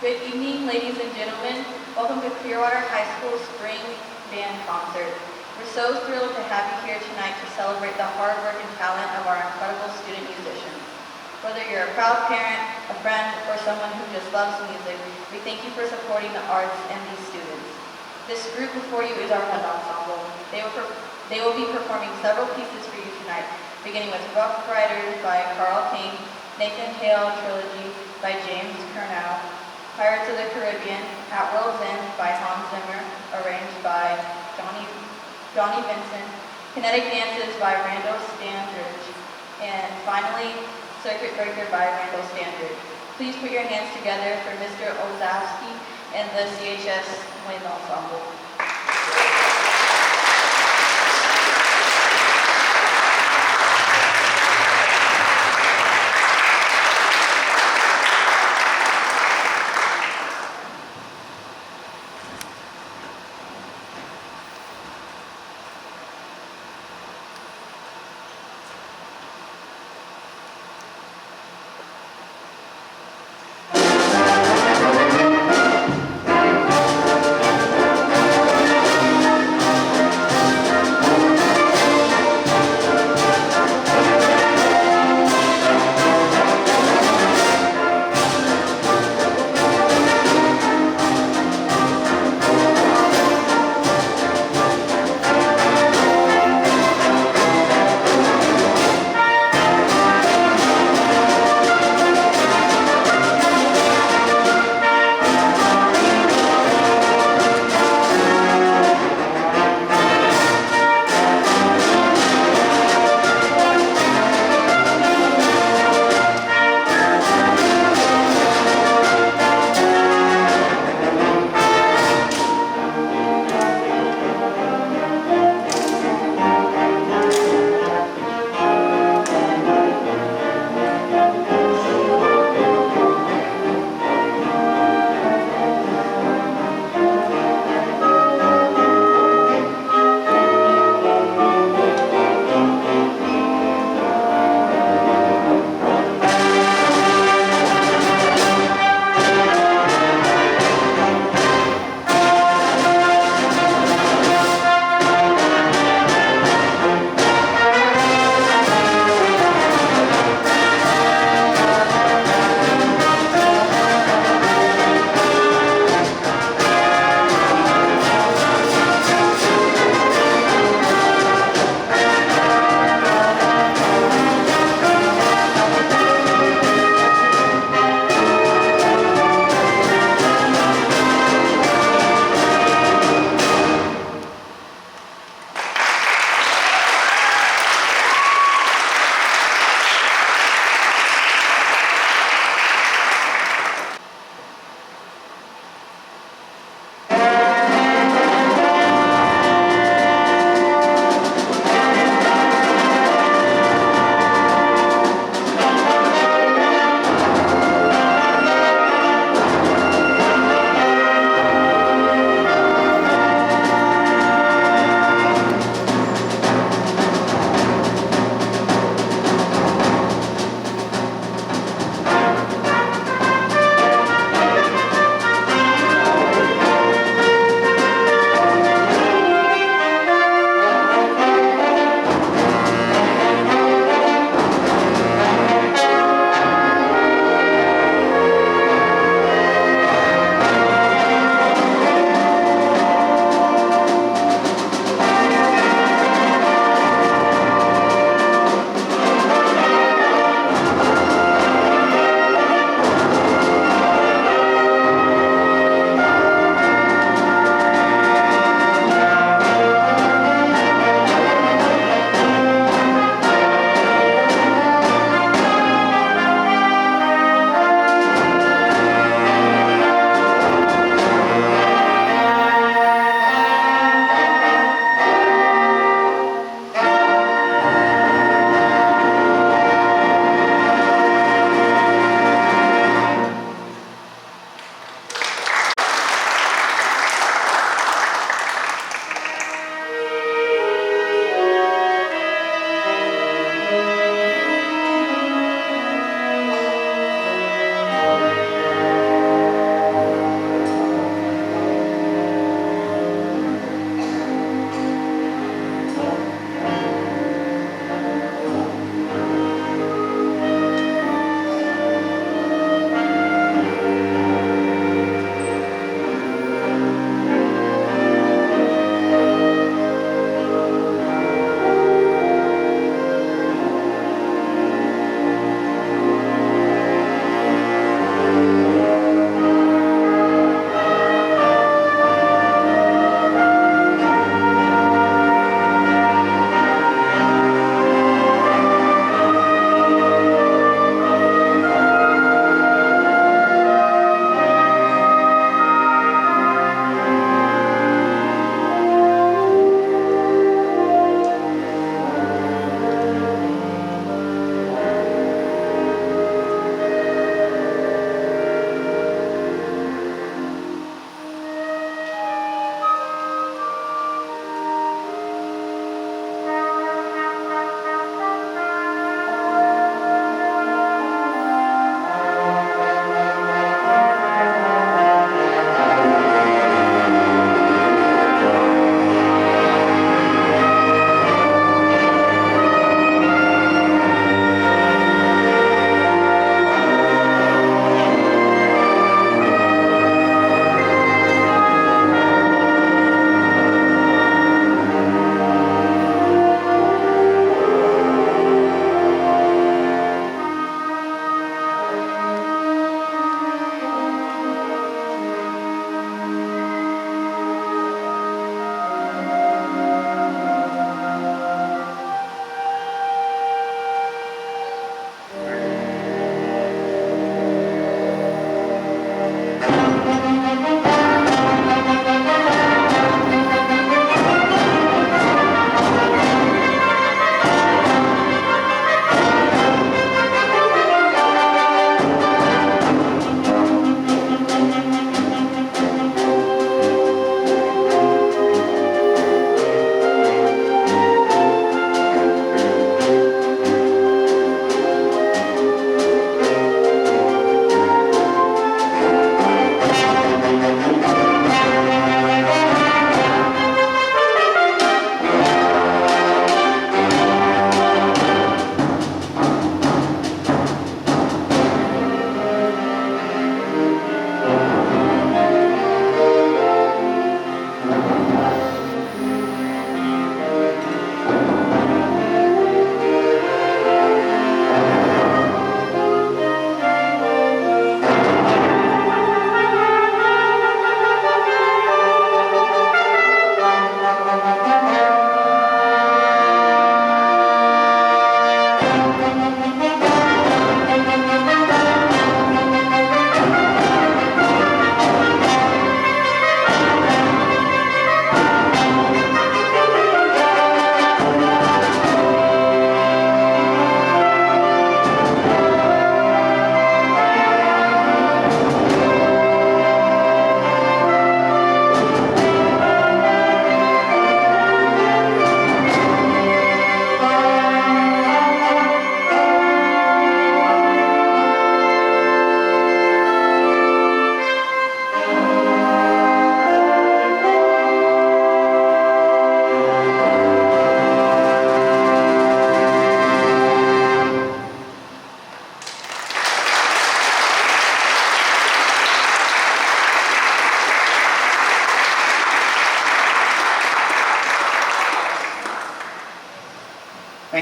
Good evening, ladies and gentlemen. Welcome to Clearwater High School Spring Band Concert. We're so thrilled to have you here tonight to celebrate the hard work and talent of our incredible student musicians. Whether you're a proud parent, a friend, or someone who just loves music, we thank you for supporting the arts and these students. This group before you is our head ensemble. They will be performing several pieces for you tonight, beginning with Rough Riders by Carl King, Nathan Hale Trilogy by James Curnow, Pirates of the Caribbean, At World's End by Hans Zimmer, arranged by Johnny Vincent, Kinetic Dances by Randall Standridge, and finally, Circuit Breaker by Randall Standridge. Please put your hands together for Mr. Ozowski and the CHS Band Ensemble.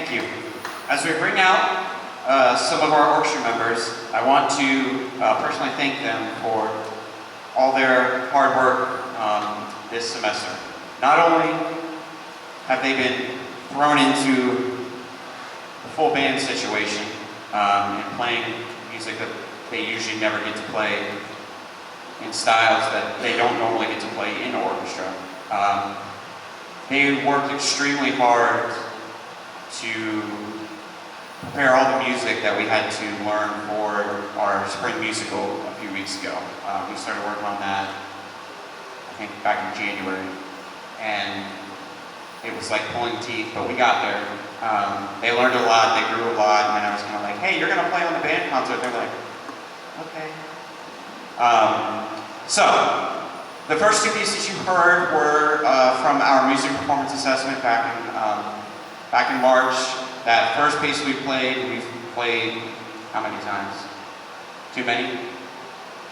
Thank you. As we bring out some of our orchestra members, I want to personally thank them for all their hard work this semester. Not only have they been thrown into the full band situation and playing music that they usually never get to play in styles that they don't normally get to play in orchestra. They worked extremely hard to prepare all the music that we had to learn for our spring musical a few weeks ago. We started working on that, I think, back in January, and it was like pulling teeth, but we got there. They learned a lot, they grew a lot, and then I was kind of like, hey, you're going to play on the band concert. They're like, okay. So, the first two pieces you heard were from our music performance assessment back in March. That first piece we've played how many times? Too many?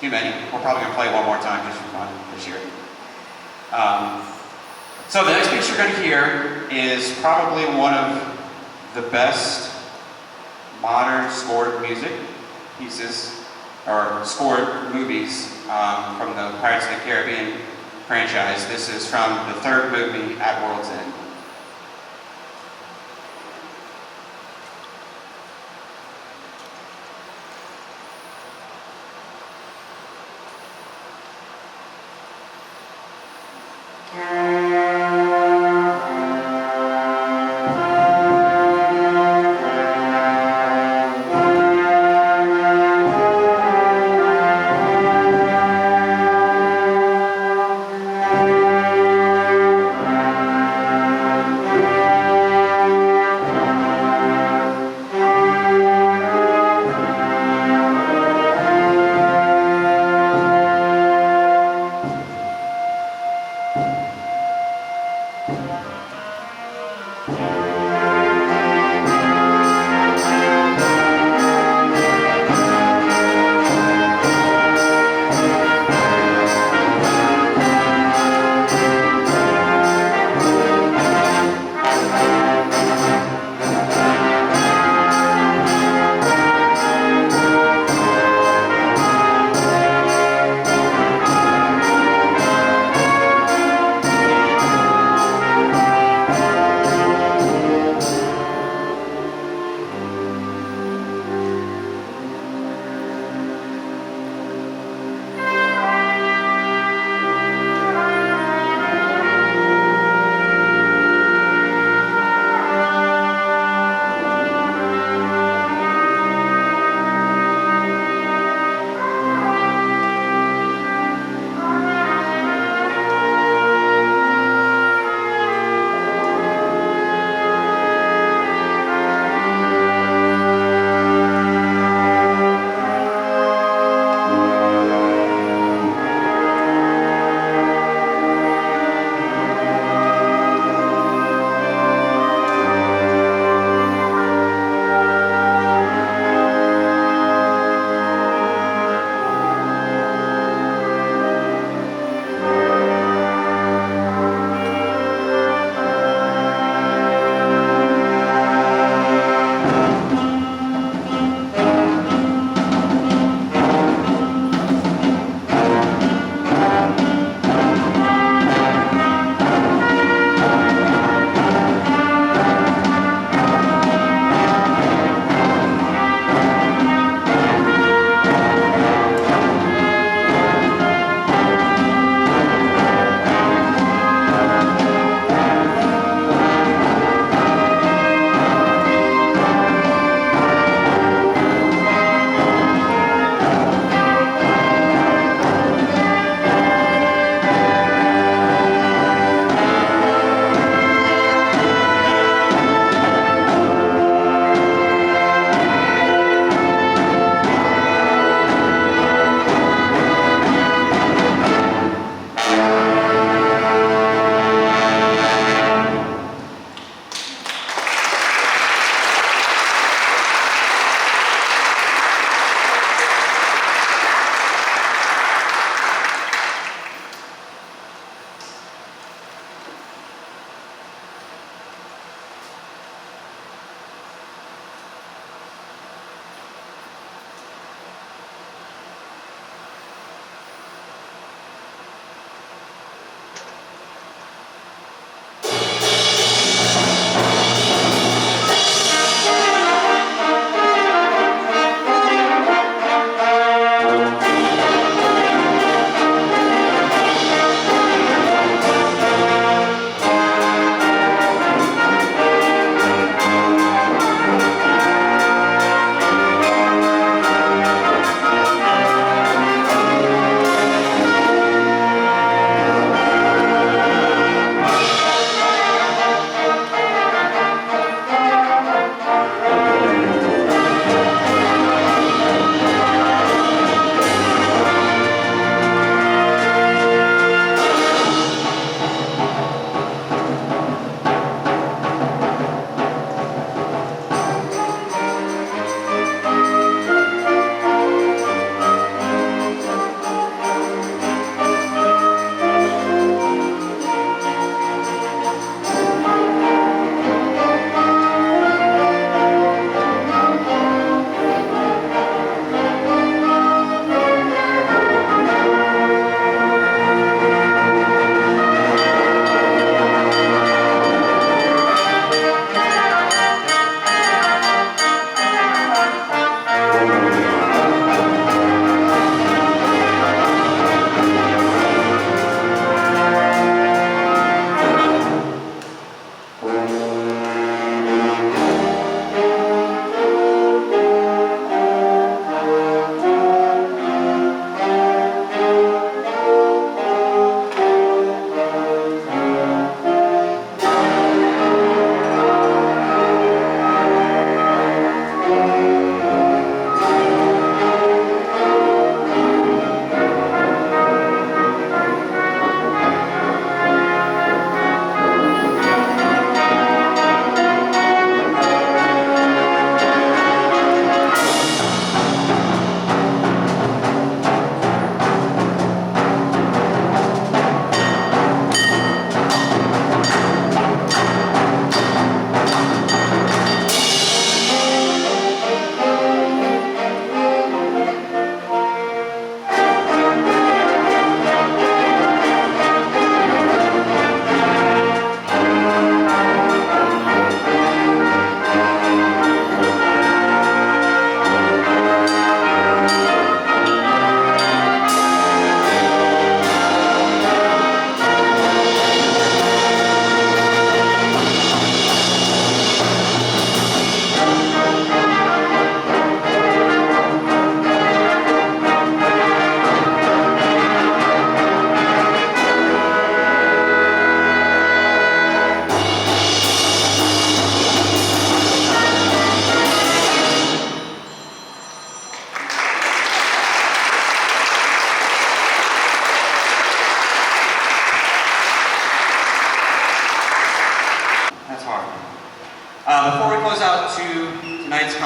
Too many. We're probably going to play it one more time just for fun this year. So the next piece you're going to hear is probably one of the best modern scored music pieces, or scored movies from the Pirates of the Caribbean franchise. This is from the third movie, At World's End.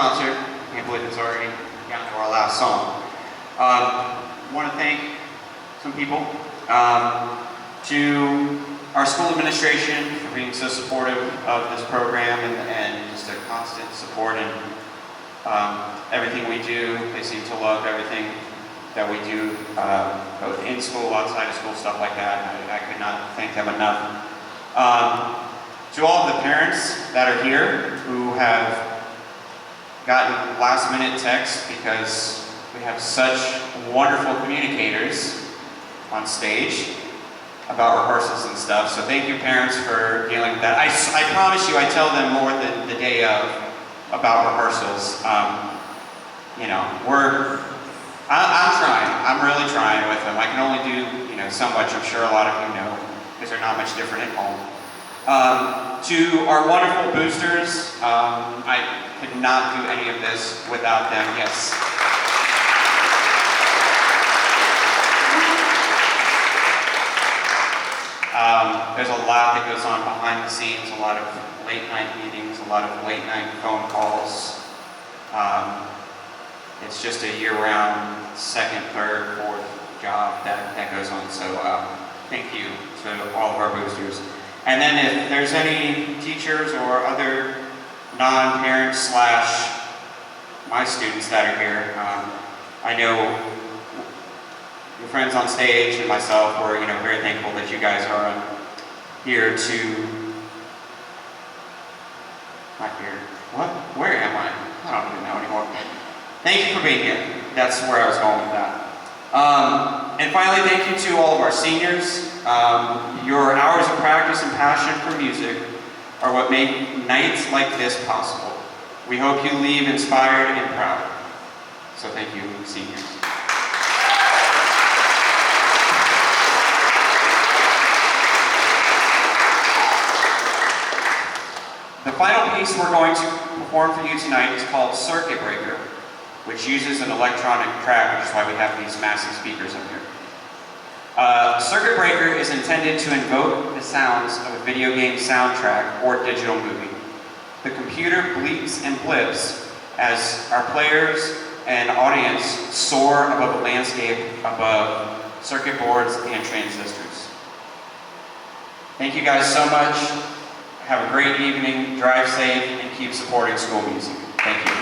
concert. I can't believe it's already gotten to our last song. Want to thank some people. To our school administration for being so supportive of this program and just a constant support in everything we do. They seem to love everything that we do, both in school, outside of school, stuff like that. I could not thank them enough. To all of the parents that are here who have gotten last minute texts because we have such wonderful communicators on stage about rehearsals and stuff. So thank you, parents, for dealing with that. I promise you, I tell them more than the day of about rehearsals. You know, I'm trying. I'm really trying with them. I can only do, so much. I'm sure a lot of you know, because they're not much different at home. To our wonderful boosters, I could not do any of this without them. Yes. There's a lot that goes on behind the scenes, a lot of late night meetings, a lot of late night phone calls. It's just a year-round, second, third, fourth job that goes on. So thank you to all of our boosters. And then if there's any teachers or other non-parents / my students that are here, I know your friends on stage and myself, we're very thankful that you guys are here to. Not here. What? Where am I? I don't even know anymore. Thank you for being here. That's where I was going with that. And finally, thank you to all of our seniors. Your hours of practice and passion for music are what make nights like this possible. We hope you leave inspired and proud. So thank you, seniors. The final piece we're going to perform for you tonight is called Circuit Breaker, which uses an electronic track, which is why we have these massive speakers up here. Circuit Breaker is intended to invoke the sounds of a video game soundtrack or digital movie. The computer bleeps and blips as our players and audience soar above a landscape above circuit boards and transistors. Thank you guys so much. Have a great evening, drive safe, and keep supporting school music. Thank you.